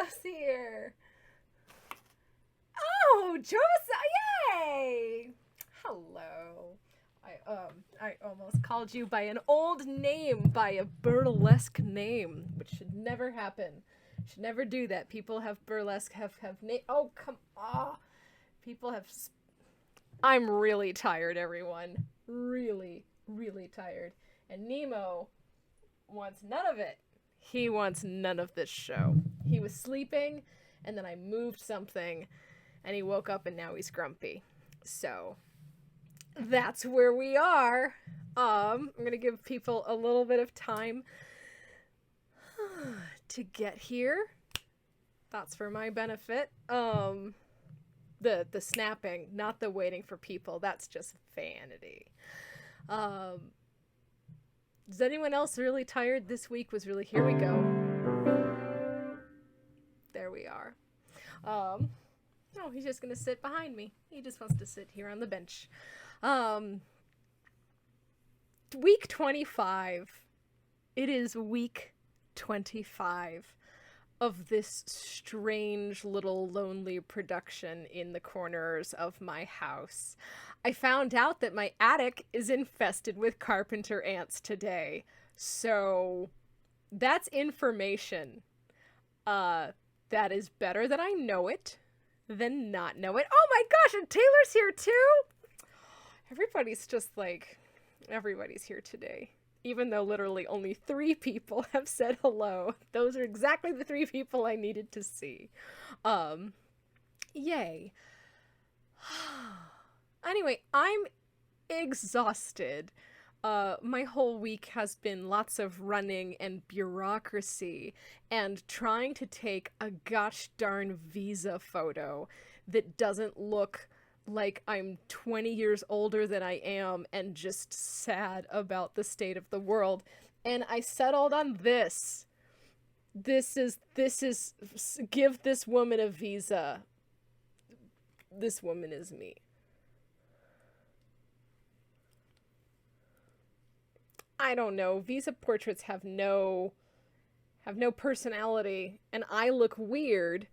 Joseph's here. Oh, Joseph! Yay! Hello. I almost called you by an old name, by a burlesque name, which should never happen. Should never do that. People have burlesque, have name. Oh, come on. People have. I'm really tired, everyone. Really, really tired. And Nemo wants none of it. He wants none of this show. He was sleeping, and then I moved something, and he woke up, and now he's grumpy. So that's where we are. I'm gonna give people a little bit of time to get here. That's for my benefit. The snapping, not the waiting for people. That's just vanity. Is anyone else really tired? This week was really, here we go. There we are. Oh, he's just gonna sit behind me. He just wants to sit here on the bench. Week 25. It is week 25 of this strange little lonely production in the corners of my house. I found out that my attic is infested with carpenter ants today. So that's information. That is better that I know it than not know it. Oh my gosh, and Taylor's here too? Everybody's here today. Even though literally only 3 people have said hello. Those are exactly the 3 people I needed to see. Yay. Anyway, I'm exhausted. My whole week has been lots of running and bureaucracy and trying to take a gosh darn visa photo that doesn't look like I'm 20 years older than I am and just sad about the state of the world. And I settled on this. This is give this woman a visa. This woman is me. I don't know. Visa portraits have no personality, and I look weird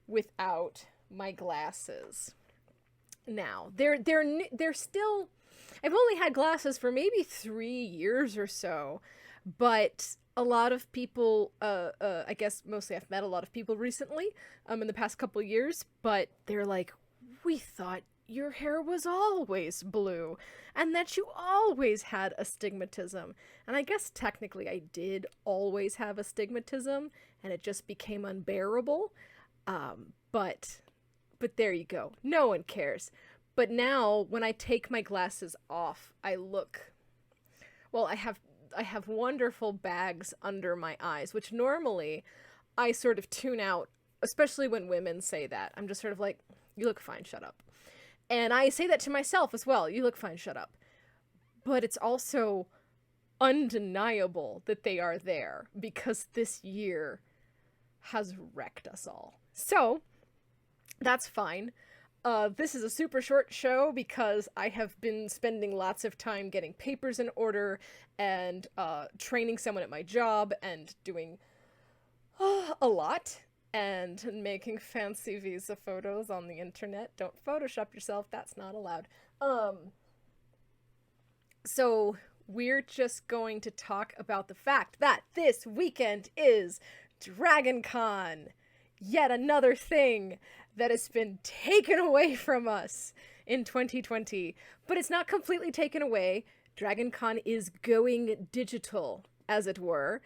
without my glasses. Now, they're still, I've only had glasses for maybe 3 years or so, but a lot of people, I guess mostly I've met a lot of people recently, in the past couple years, but they're like, we thought your hair was always blue, and that you always had astigmatism. And I guess technically I did always have astigmatism, and it just became unbearable, but there you go. No one cares. But now, when I take my glasses off, I have wonderful bags under my eyes, which normally I sort of tune out, especially when women say that. I'm just sort of like, you look fine, shut up. And I say that to myself as well, you look fine, shut up. But it's also undeniable that they are there, because this year has wrecked us all. So, that's fine. This is a super short show because I have been spending lots of time getting papers in order and training someone at my job and doing a lot and making fancy visa photos on the internet. Don't Photoshop yourself, that's not allowed. So we're just going to talk about the fact that this weekend is Dragon Con. Yet another thing that has been taken away from us in 2020. But it's not completely taken away. Dragon Con is going digital, as it were.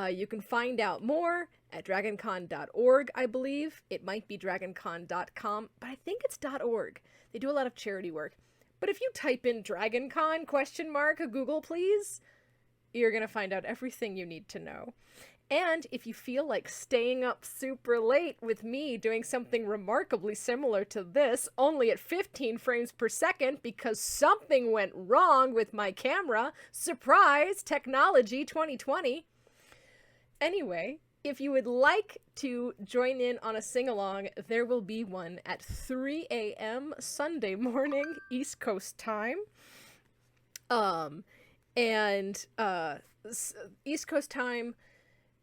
You can find out more at dragoncon.org, I believe. It might be dragoncon.com, but I think it's .org. They do a lot of charity work. But if you type in DragonCon, Google please, you're going to find out everything you need to know. And if you feel like staying up super late with me doing something remarkably similar to this, only at 15 frames per second because something went wrong with my camera, surprise, technology 2020. Anyway, if you would like to join in on a sing-along, there will be one at 3 a.m. Sunday morning, East Coast time. East Coast time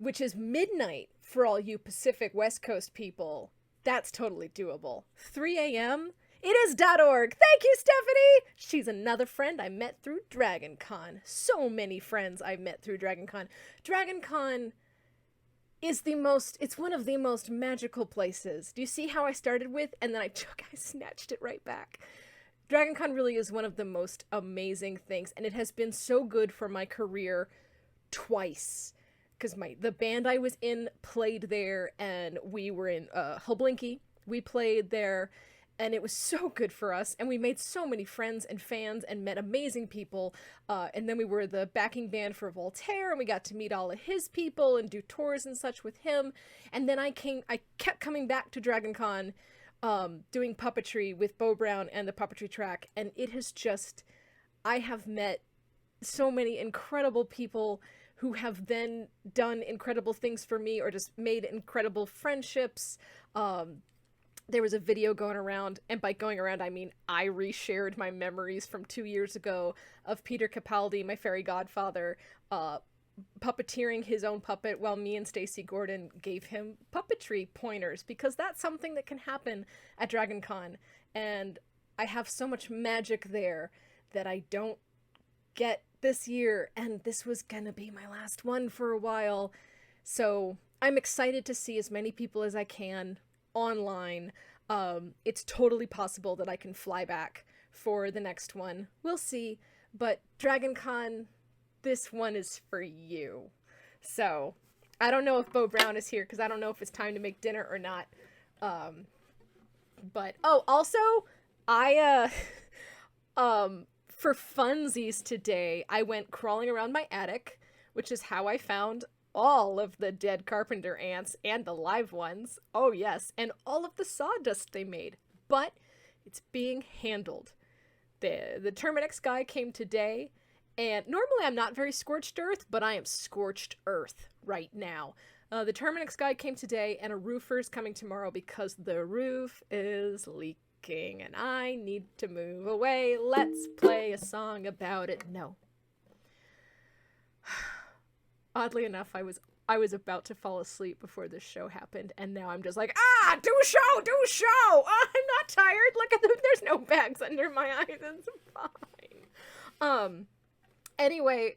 which is midnight for all you Pacific West Coast people. That's totally doable. 3 a.m.? It is .org. Thank you, Stephanie! She's another friend I met through DragonCon. So many friends I've met through DragonCon. DragonCon is it's one of the most magical places. Do you see how I started with, and then I snatched it right back. DragonCon really is one of the most amazing things, and it has been so good for my career twice. Because the band I was in played there, and we were in Hublinky. We played there, and it was so good for us, and we made so many friends and fans and met amazing people, and then we were the backing band for Voltaire, and we got to meet all of his people and do tours and such with him, and then I kept coming back to DragonCon, doing puppetry with Bo Brown and the puppetry track, and it has just, I have met so many incredible people who have then done incredible things for me or just made incredible friendships. There was a video going around, and by going around, I mean I reshared my memories from 2 years ago of Peter Capaldi, my fairy godfather, puppeteering his own puppet while me and Stacey Gordon gave him puppetry pointers, because that's something that can happen at DragonCon, and I have so much magic there that I don't get this year, and this was gonna be my last one for a while, so I'm excited to see as many people as I can online. It's totally possible that I can fly back for the next one. We'll see, but DragonCon, this one is for you. So, I don't know if Bo Brown is here, because I don't know if it's time to make dinner or not. But, oh, also, for funsies today, I went crawling around my attic, which is how I found all of the dead carpenter ants and the live ones. Oh yes, and all of the sawdust they made. But it's being handled. The Terminix guy came today, and normally I'm not very scorched earth, but I am scorched earth right now. The Terminix guy came today, and a roofer's coming tomorrow because the roof is leaking. And I need to move away. Let's play a song about it. No. Oddly enough, I was about to fall asleep before this show happened, and now I'm just like, do show! Oh, I'm not tired. Look at there's no bags under my eyes. It's fine. Anyway,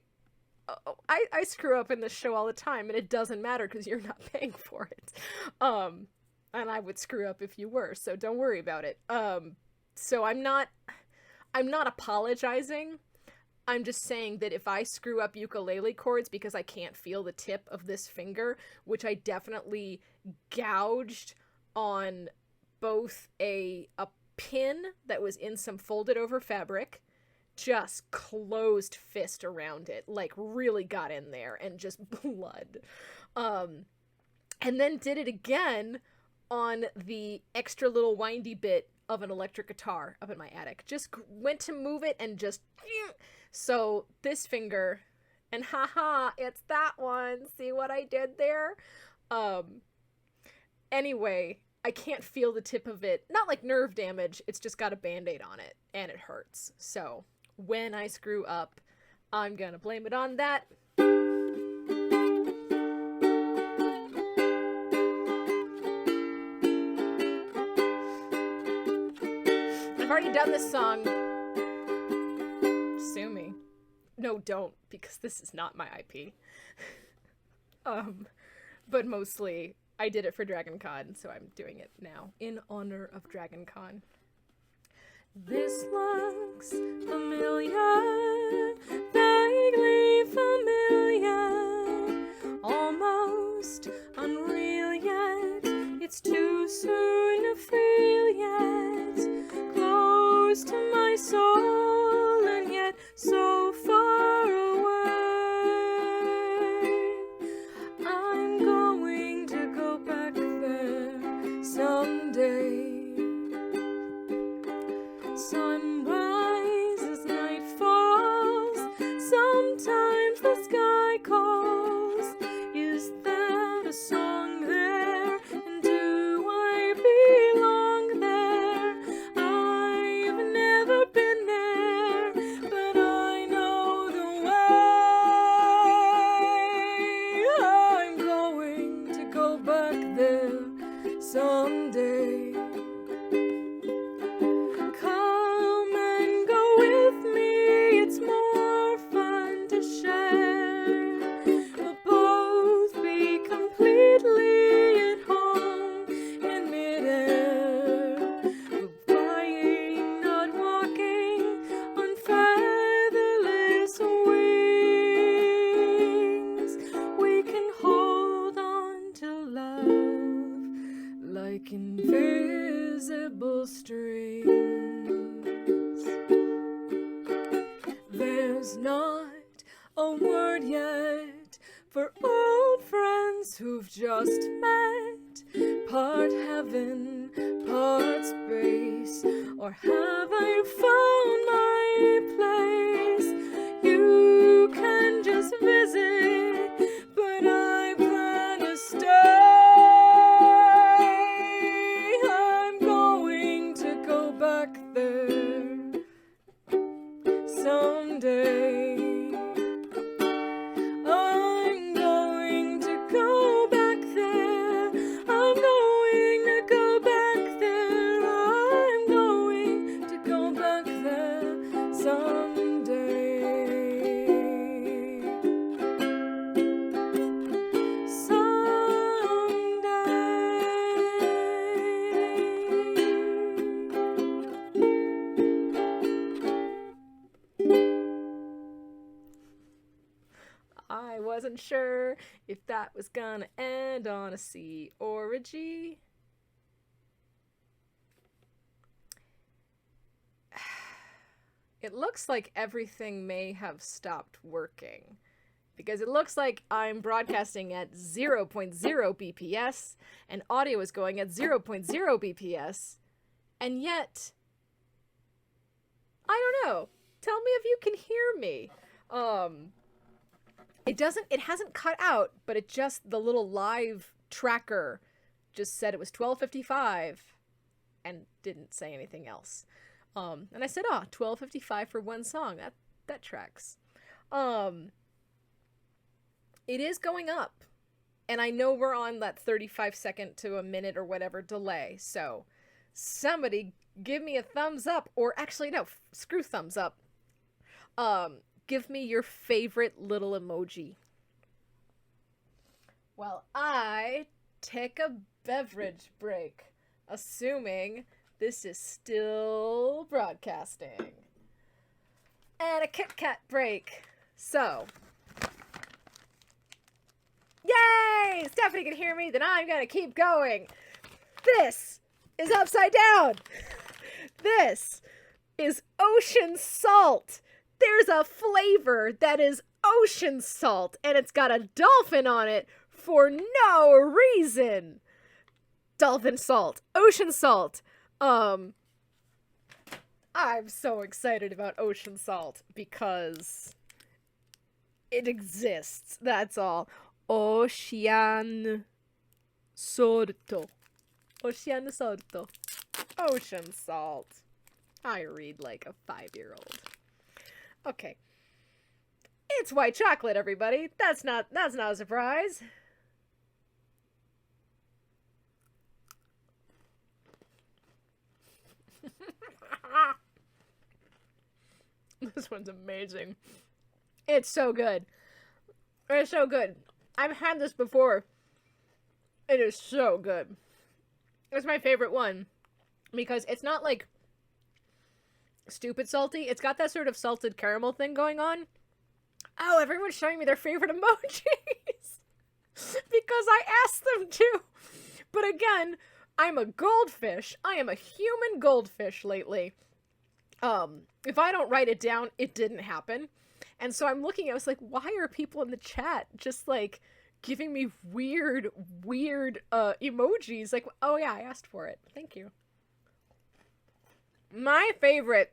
I screw up in this show all the time, and it doesn't matter because you're not paying for it. And I would screw up if you were, so don't worry about it. So I'm not apologizing. I'm just saying that if I screw up ukulele chords because I can't feel the tip of this finger, which I definitely gouged on both a pin that was in some folded over fabric, just closed fist around it, like really got in there and just blood. And then did it again on the extra little windy bit of an electric guitar up in my attic. Just went to move it and just... So this finger, and haha, it's that one. See what I did there? Anyway, I can't feel the tip of it. Not like nerve damage, it's just got a band-aid on it, and it hurts. So when I screw up, I'm gonna blame it on that. I've already done this song. Sue me. No, don't, because this is not my IP. But mostly I did it for DragonCon, so I'm doing it now in honor of DragonCon. This looks familiar, vaguely familiar, almost unreal yet. It's too soon to feel yet, close to my soul and yet so far away. I'm going to go back there someday. Sun rises, night falls, sometimes like invisible strings. There's not a word yet for old friends who've just met, part heaven, part space, or have I found my place? You can just visit, but I plan to stay. I'm going to go back there someday. I'm going to go back there. I'm going to go back there. I'm going to go back there someday. I wasn't sure if that was gonna end on a C or a G. It looks like everything may have stopped working, because it looks like I'm broadcasting at 0.0 BPS and audio is going at 0.0 BPS, and yet, I don't know. Tell me if you can hear me. It hasn't cut out, but it just, the little live tracker just said it was 12:55 and didn't say anything else. And I said, 12:55 for one song. That tracks. It is going up, and I know we're on that 35-second to a minute or whatever delay, so somebody give me a thumbs up, or actually, no, screw thumbs up. Give me your favorite little emoji. While I take a beverage break, assuming this is still broadcasting. And a Kit Kat break. So, yay! Stephanie can hear me, then I'm gonna keep going. This is upside down. This is ocean salt. There's a flavor that is ocean salt, and it's got a dolphin on it for no reason. Dolphin salt, ocean salt. I'm so excited about ocean salt because it exists. That's all. Ocean sorto. Ocean sorto. Ocean salt. I read like a 5-year-old. Okay. It's white chocolate, everybody. That's not a surprise. This one's amazing. It's so good. It's so good. I've had this before. It is so good. It's my favorite one because it's not like stupid salty. It's got that sort of salted caramel thing going on. Oh, everyone's showing me their favorite emojis because I asked them to. But again, I'm a goldfish. I am a human goldfish lately. If I don't write it down, it didn't happen. And so I'm looking, I was like, why are people in the chat just like giving me weird emojis? Like, oh yeah, I asked for it. Thank you. My favorite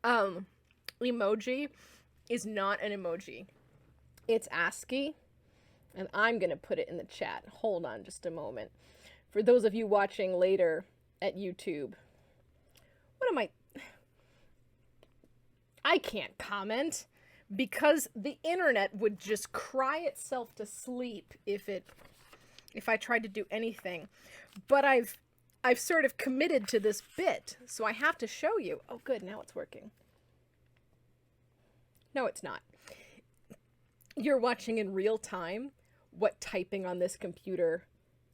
emoji is not an emoji. It's ASCII, and I'm gonna put it in the chat. Hold on just a moment. For those of you watching later at YouTube, I can't comment because the internet would just cry itself to sleep if I tried to do anything. But I've sort of committed to this bit, so I have to show you. Oh good, now it's working. No, it's not. You're watching in real time what typing on this computer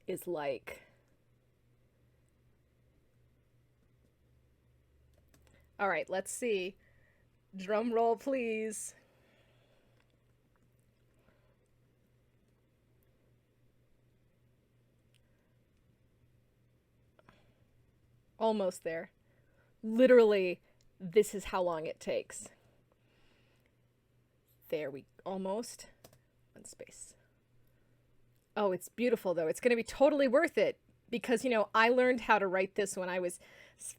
is like. All right, let's see. Drum roll, please. Almost there. Literally, this is how long it takes. There we almost. One space. Oh, it's beautiful though. It's going to be totally worth it because, you know, I learned how to write this when I was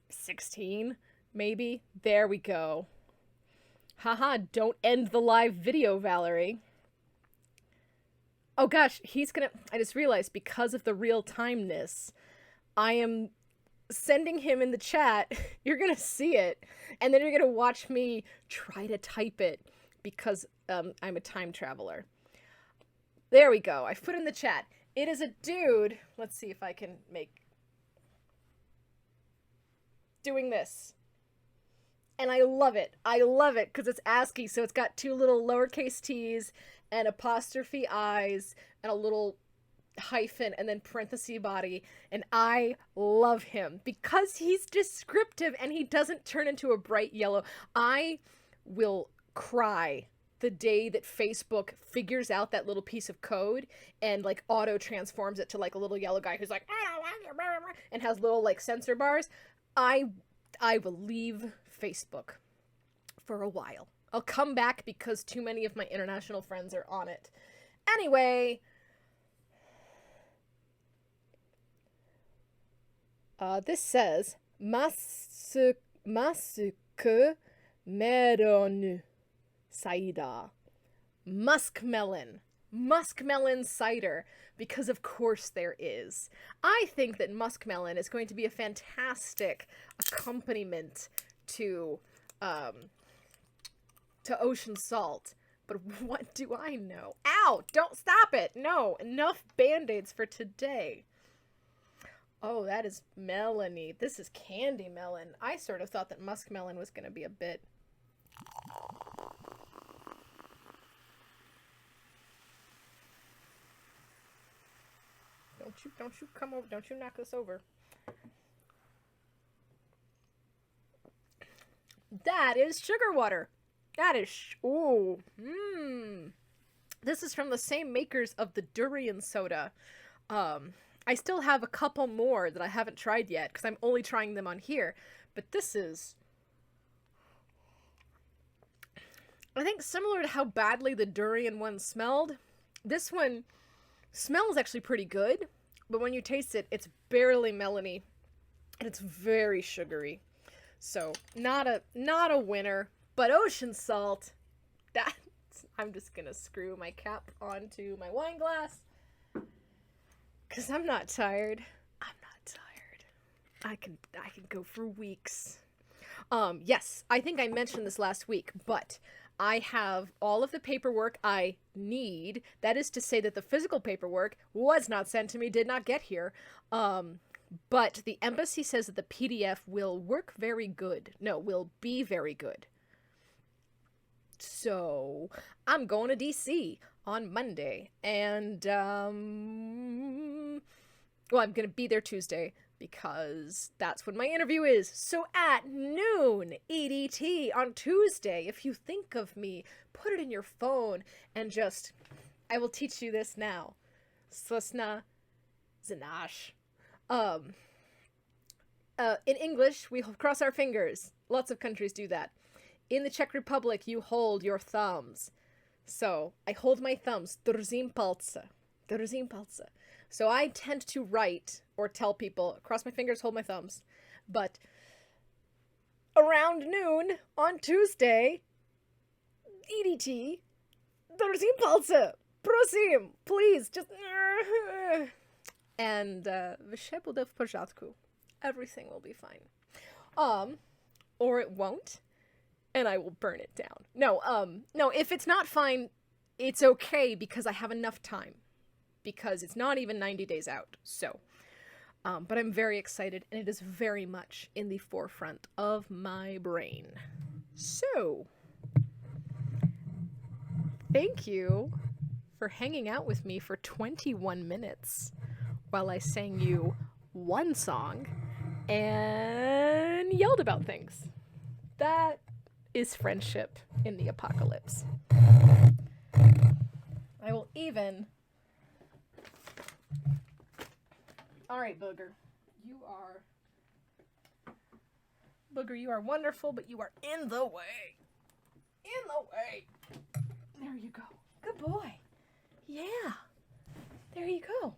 16, maybe. There we go. Haha, don't end the live video, Valerie. Oh gosh, I just realized because of the real timeness, I am sending him in the chat. You're gonna see it, and then you're gonna watch me try to type it because I'm a time traveler. There we go. I've put in the chat. It is a dude. Let's see if I can make doing this. And I love it. I love it because it's ASCII, so it's got two little lowercase t's and apostrophe i's and a little hyphen and then parenthesis body. And I love him because he's descriptive and he doesn't turn into a bright yellow. I will cry the day that Facebook figures out that little piece of code and like auto transforms it to like a little yellow guy who's like and has little like sensor bars. I will leave Facebook for a while. I'll come back because too many of my international friends are on it. Anyway, this says masque melon cider. Muskmelon cider, because of course there is. I think that muskmelon is going to be a fantastic accompaniment to ocean salt. But what do I know? Ow! Don't stop it! No, enough band-aids for today. Oh, that is melony. This is candy melon. I sort of thought that muskmelon was going to be a bit... Don't you come over, don't you knock this over. That is sugar water. That is, ooh, This is from the same makers of the durian soda. I still have a couple more that I haven't tried yet because I'm only trying them on here. But this is, I think, similar to how badly the durian one smelled. This one smells actually pretty good, but when you taste it, it's barely melony and it's very sugary. So not a winner, but ocean salt, I'm just gonna screw my cap onto my wine glass because I'm not tired. I can go for weeks. Yes, I think I mentioned this last week, but I have all of the paperwork I need. That is to say that the physical paperwork was not sent to me, did not get here. But the embassy says that the PDF will work very good. No, will be very good. So I'm going to DC on Monday. And, well, I'm going to be there Tuesday because that's when my interview is. So at noon EDT on Tuesday, if you think of me, put it in your phone and just, I will teach you this now. Sosna Zanash. In English, we cross our fingers. Lots of countries do that. In the Czech Republic, you hold your thumbs. So, I hold my thumbs. Držím palce. So I tend to write or tell people, cross my fingers, hold my thumbs. But around noon on Tuesday, EDT, držím palce. Prosím, please, just... And vše bude v pořádku. Everything will be fine. Or it won't, and I will burn it down. No, if it's not fine, it's okay because I have enough time. Because it's not even 90 days out. So, but I'm very excited, and it is very much in the forefront of my brain. So, thank you for hanging out with me for 21 minutes while I sang you one song and yelled about things. That is friendship in the apocalypse. I will even... All right, Booger. You are Booger, you are wonderful, but you are in the way. In the way. There you go. Good boy. Yeah. There you go.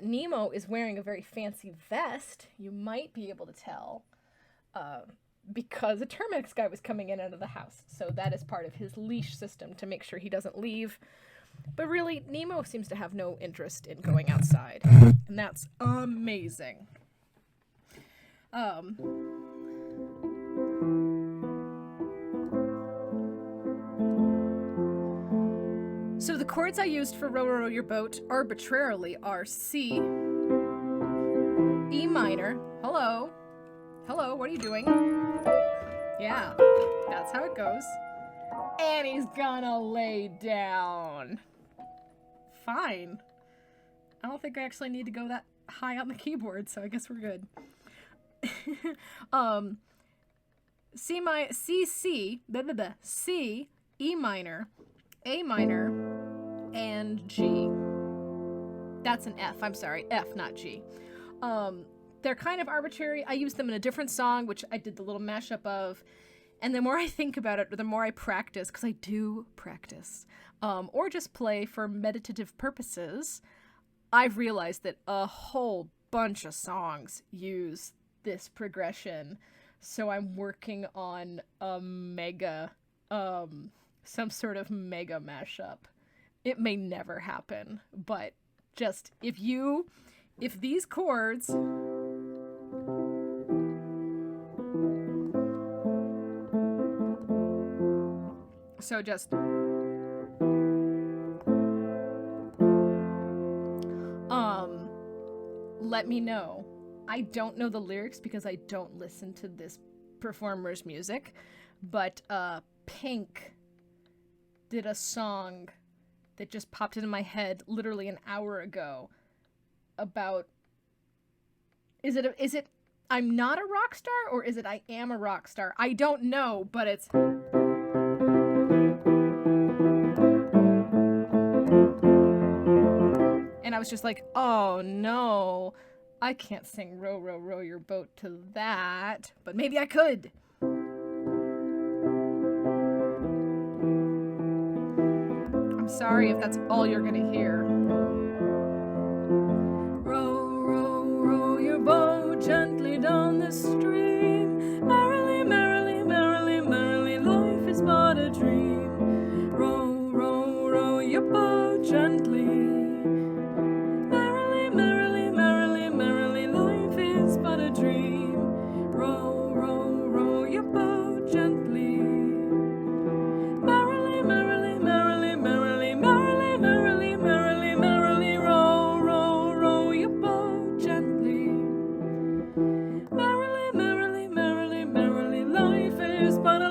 Nemo is wearing a very fancy vest. You might be able to tell because a Terminix guy was coming in and out of the house. So that is part of his leash system to make sure he doesn't leave. But really, Nemo seems to have no interest in going outside. And that's amazing. So the chords I used for Row Row Your Boat arbitrarily are C, E minor, hello, what are you doing? Yeah, that's how it goes. And he's gonna lay down. Fine. I don't think I actually need to go that high on the keyboard, so I guess we're good. C, E minor, A minor, and G. That's an F, I'm sorry, F, not G. They're kind of arbitrary. I use them in a different song, which I did the little mashup of. And the more I think about it, the more I practice, because I do practice, or just play for meditative purposes, I've realized that a whole bunch of songs use this progression. So I'm working on a mega, some sort of mega mashup. It may never happen, but just if these chords, so just let me know. I don't know the lyrics because I don't listen to this performer's music, but Pink did a song that just popped into my head literally an hour ago about is it I'm not a rock star, or is it I am a rock star? I don't know, but it's and I was just like, oh no, I can't sing Row, Row, Row Your Boat to that, but maybe I could. I'm sorry if that's all you're gonna hear. Row, row, row your boat gently down the stream. Merrily, merrily, merrily, merrily, life is but a dream. Row, row, row your boat gently. Merrily, merrily, merrily, merrily, life is but a dream. Row, row, row your boat gently. Merrily, merrily, merrily, merrily, merrily, merrily, merrily, merrily, row, row, row your boat gently. Merrily, merrily, merrily, merrily, life is but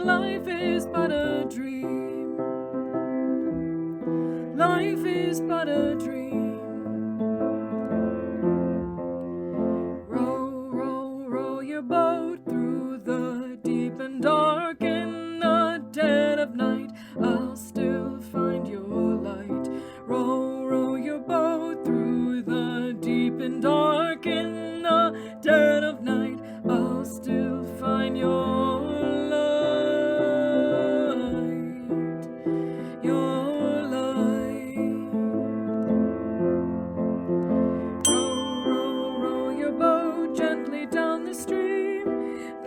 a dream. Life is but a dream. Row, row, row your boat through the deep and dark. In the dead of night, I'll still find your light. Row, row your boat through the deep and dark. In the dead of night, I'll still find your light. Your light. Row, row, row your boat gently down the stream.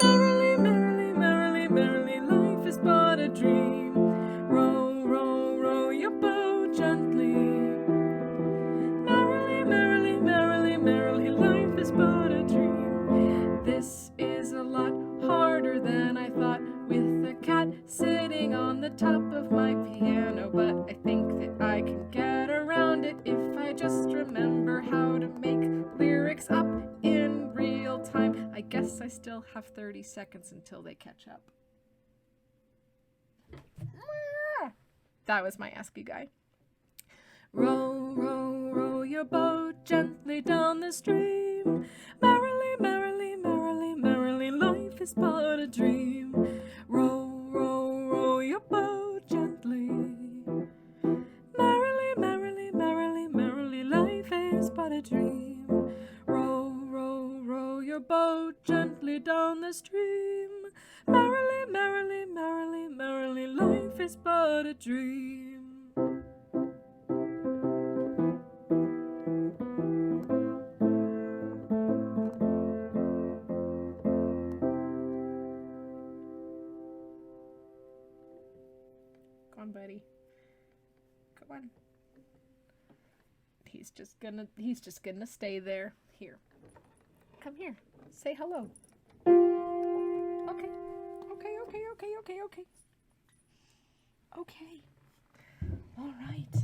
Merrily, merrily, merrily, merrily, life is but a dream. Row, row, row your boat gently. Merrily, merrily, merrily, merrily, life is but a dream. This is a lot harder than I thought, with a cat sitting on the top of my piano, but I think that I can get around it if I just remember how to make lyrics up in real time. I guess I still have 30 seconds until they catch up. That was my ASCII guy. Row, row, row your boat gently down the stream. Merrily, merrily, merrily, merrily, life is but a dream. Row, row, row your boat gently. Merrily, merrily, merrily, merrily, life is but a dream. Row, row, row your boat gently down the stream. Merrily, merrily, merrily, merrily, life is but a dream. Come on, buddy. Come on. He's just gonna stay there. Here. Come here. Say hello. Okay. Okay. All right.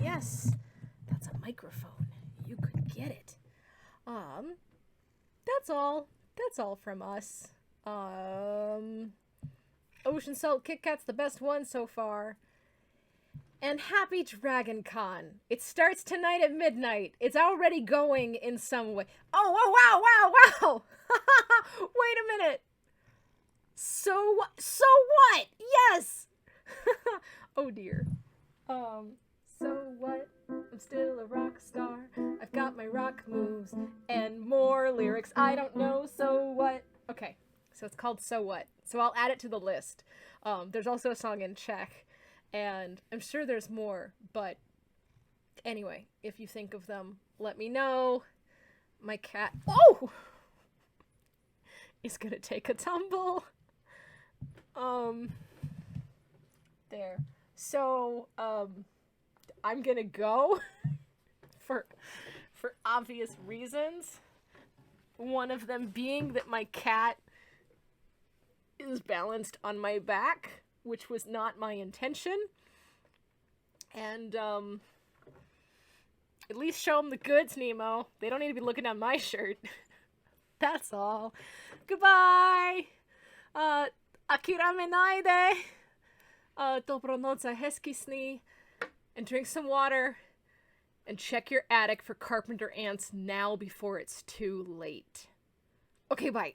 Yes. That's a microphone. You could get it. That's all. That's all from us. Ocean Salt Kit Kat's the best one so far. And happy Dragon Con. It starts tonight at midnight. It's already going in some way. Oh, wow. Wait a minute. So what? Yes. Oh dear. So what? I'm still a rock star. I've got my rock moves and more lyrics. I don't know, so what? Okay, so it's called So What. So I'll add it to the list. There's also a song in Czech, and I'm sure there's more, but anyway, if you think of them, let me know. My cat, is gonna take a tumble. There. So, I'm gonna go for obvious reasons. One of them being that my cat is balanced on my back, which was not my intention. And, at least show them the goods, Nemo. They don't need to be looking at my shirt. That's all. Goodbye! Aki ra menai de! Dobronoc a hezky sny. And drink some water. And check your attic for carpenter ants now before it's too late. Okay, bye.